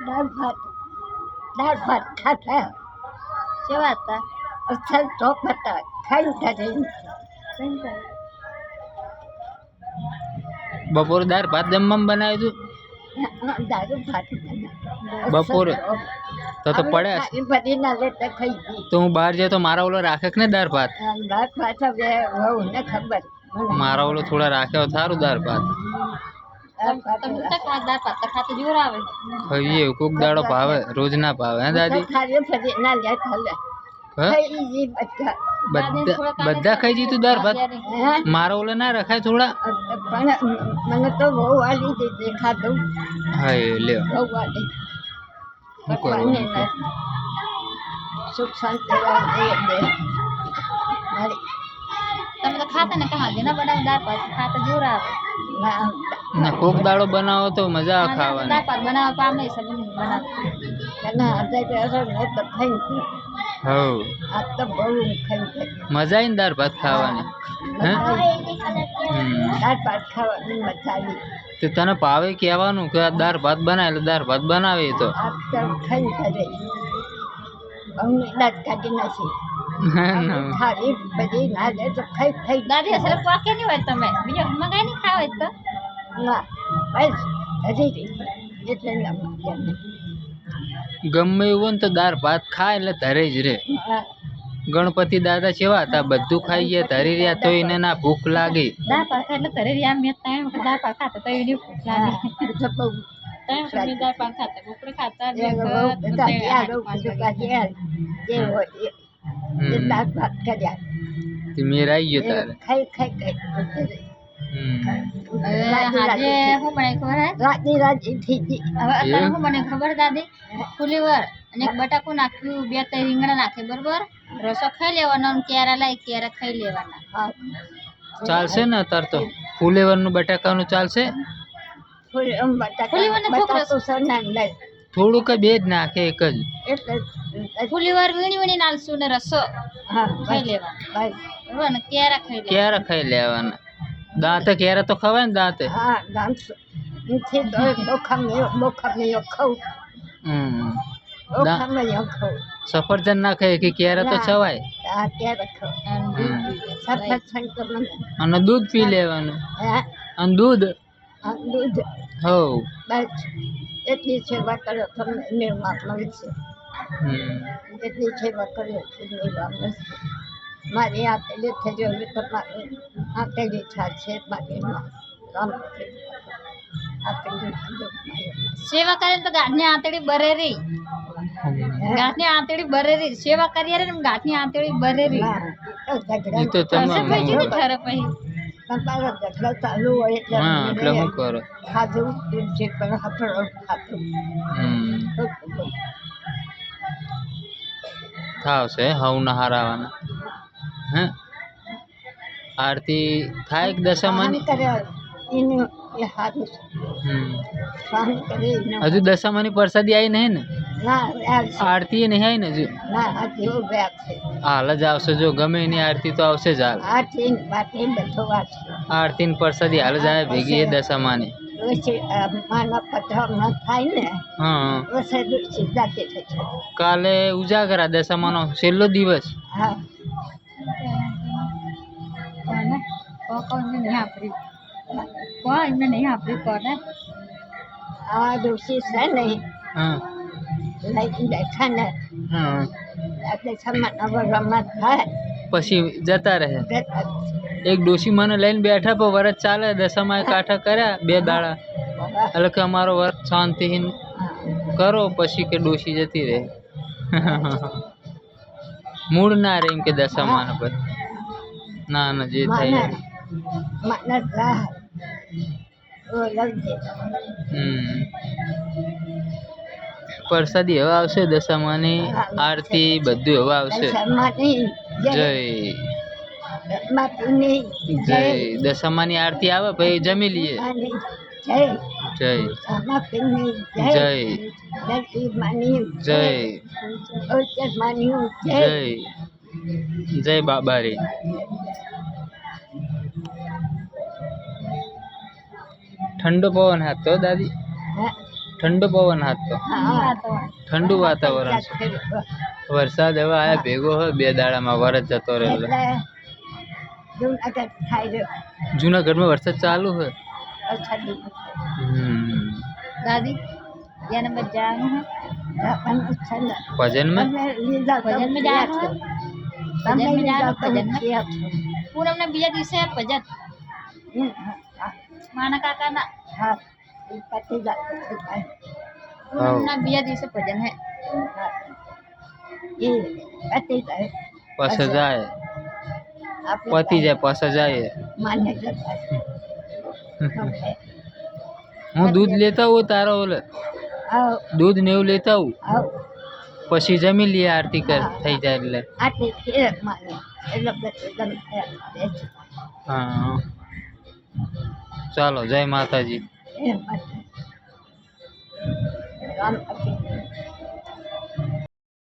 દાળ ભાત ખાતા કેવા હતા? અસલ ટોપ હતા ખાઈ કરી બપોરે દાળ ભાત જમવામાં બનાવ્યું દારૂ ભાત બપોરે તો પડ્યા છે. બધી ના લેતા ખાઈ ગઈ તો હું બહાર જાય તો મારા ઓલો રાખે કે ને દાળ ભાત? દાળ ભાત હવે વહુ ને ખબર મારા ઓલો થોડા રાખ્યો સારું દાળ ભાત તમે દાળ ભાત ખાતે જોર આવે. ખાઈએ કોક દાડો ભાવે, રોજ ના ભાવે. હે દાદી? ખાલી ફરી ના લે ખાલે હા? ખાઈ ગઈ બધા ખાઈ જઈ તું દાળ ભાત? હે મારા ઓલે ના રખાય થોડા? પણ મને તો બહુ વાલી દીધી ખાધું હા એ લ્યો બહુ વાલી શું કરવાનું કે? સુખ શાંતિ દે મારી તમે તો ખાતા ને કહા જેના બનાવ દાળ ભાત ખાતે જોર આવે. ના કોક દાડો બનાવો તો મજા આવે ખાવાની. દાળ ભાત બનાવવા પામે સબન બનાવતા. એના હૃદય અસર ને તો ખાઈ ગઈ હવ આ તો બહુ ખાઈ ગઈ મજા આવી ને દાળ ભાત ખાવાની. હે દાળ ભાત ખાવાની મજા આવી તે તને ભાવે કહેવાનું કે આ દાળ ભાત બનાવે એટલે દાળ ભાત બનાવે તો. આ તો ખાઈ કરે બહુ દાંત કાઢી નાખી થાળી બધી ના લે તો ખાઈ દાદી અસર પાકે નહીં હોય તમે બીજો મંગાઈ નહીં ખાવ હોય તો ના બસ હજી એટલે ના મૂક્યા ગમે એવું હોય ને તો દાળ ભાત ખાય એટલે ધરે જ રે. ગણપતિ દાદા કેવા હતા, બધું ખાઈ ગયા ધરી રહ્યા તો એને ના ભૂખ લાગી. દાળ ભાત એટલે ઘરે રહ્યા મેં ટાઈમ દાળ ભાત ખાતા તો એની ભૂખ લાગે. ટાઈમ સુધી દાળ ભાત ખાતા બપોરે ખાતા દાળ ભાત કર્યા તે મેર આવી ગયો તારે. ખાઈ ખાઈ ખાઈ આજે શું બને ખબર હે? રાજી રાજી થઈ ગઈ હવે અત્યારે શું બને ખબર દાદી? ફુલીવર અને એક બટાકું નાખ્યું, 2-3 રીંગણા નાખે બરોબર, રસો ખાઈ લેવાનો અને કેરા લાવી કેરા ખાઈ લેવાના. હા ચાલશે ને અત્યારે તો ફુલેવરનું બટાકાનું ચાલશે? થોડું કે બે જ નાખે એક જ? ફુલીવર વીણી વીણી નાલશું ને રસો ખાઈ લેવાનો બરોબર ને કેરા ખાઈ લેવાના. કેરા ખાઈ લેવાના. દાંતે કેરા તો ખવાય ને દાંતે? સફરજન ના ખાય કે કેરા તો છવાય. અને દૂધ પી લેવાનું. અને દૂધ હો એટલી સેવા કરો તમને નિર્માણ મળશે એટલી સેવા કરો નિર્માણ મળશે મારી આપેલી થયેલી તમારે આપેલી છે મારી સેવા કરે તો ગાંઠની આંતળી બરેરી, ગાંઠની આંતળી બરેરી સેવા કરીએ ને ગાંઠની આંતળી બરેરી. એ તો કશે તમે ભાઈ જુદી ઠરે પછી તમારો ઝઘડો ચાલુ હોય હા એટલે શું કરો? ખાધું તુલસી પણ હફળો ખાધું થાવશે હવ ના હારાવાના. હે આરતી થાય કે દશામાની? કરે એનું એ સારું છે સહન કરે એનું હજુ દશામાની પ્રસાદી આવી નહીં ને? ના આરતી એ નહીં આવી ને હજુ? ના આ જેવો વ્યાપ છે હાલ જ આવશે. જો ગમે એની આરતી તો આવશે જ હાલ. આ ચીન બાટી બધો વાત છે આરતી ની પ્રસાદી હાલ જ આવે ભેગી એ દશામાની. પછી માનો પથરો ન થાય ને હા વસે દુઃખી જાતે થશે કાલે ઉજાગરા દશામાનો છેલ્લો દિવસ. હા કોને કોને નહીં આપરી કોઈ એમને નહીં આપરી કોને આ દોષી છે નહીં હા લઈ બેઠા ને હા આપણે સમાન રમત થાય પછી જતા રહે. એક ડોશી મને લઈને બેઠા પણ વરસ ચાલે દશામાં કાંઠા કર્યા 2 દાડા એટલે કે અમારો વર્ત શાંતિ કરો પછી કે ડોશી જતી રહે. મૂળ ના રહે એમ કે દશામાં પછી ના ના જે થાય માનસ રાહ પ્રસાદી હવે આવશે દશામાની આરતી બધું હવે આવશે. જય જય દશામાની આરતી આવે પછી જમી લઈએ. જય જય જય જય જય જય બાબા રે. ઠંડો પવન હતો દાદી, ઠંડો પવન હાથ તો હા ઠંડુ વાતાવરણ છે વરસાદ હવે આયા ભેગો હોય 2 દાડામાં વરસ જતો રહેલો એટલે જૂનાગઢ થાય રહ્યો જુનાગઢમાં વરસાદ ચાલુ હોય વરસાદી દાદી યા નંબર જવાનું હે જાવાનું છે ને ભજનમાં તમે લીધા તો ભજનમાં જવાનું હે? તમે ભજનમાં લીધા જવાનું? તો ભજનમાં? ક્યાં છો? પૂનમના બીજા દિવસે ભજન હા માના કાકાના હા એ પતી જાય પછી કાંઈ. પૂનમના બીજા દિવસે ભજન હે હા. એ પતી જાય પાછા જાય આપણે પતી જાય પાછા જાય માન્ય જતા હું દૂધ લેતા આવું તારો ઓલે આવ દૂધ ને એવું લેતા આવું આવ પછી જમી લઈએ આરતી કર થઈ જાય એટલે આટલી ફેર માને એટલે બધું ગમે બેસી હા ચાલો જય માતાજી એ માટે રામ પછી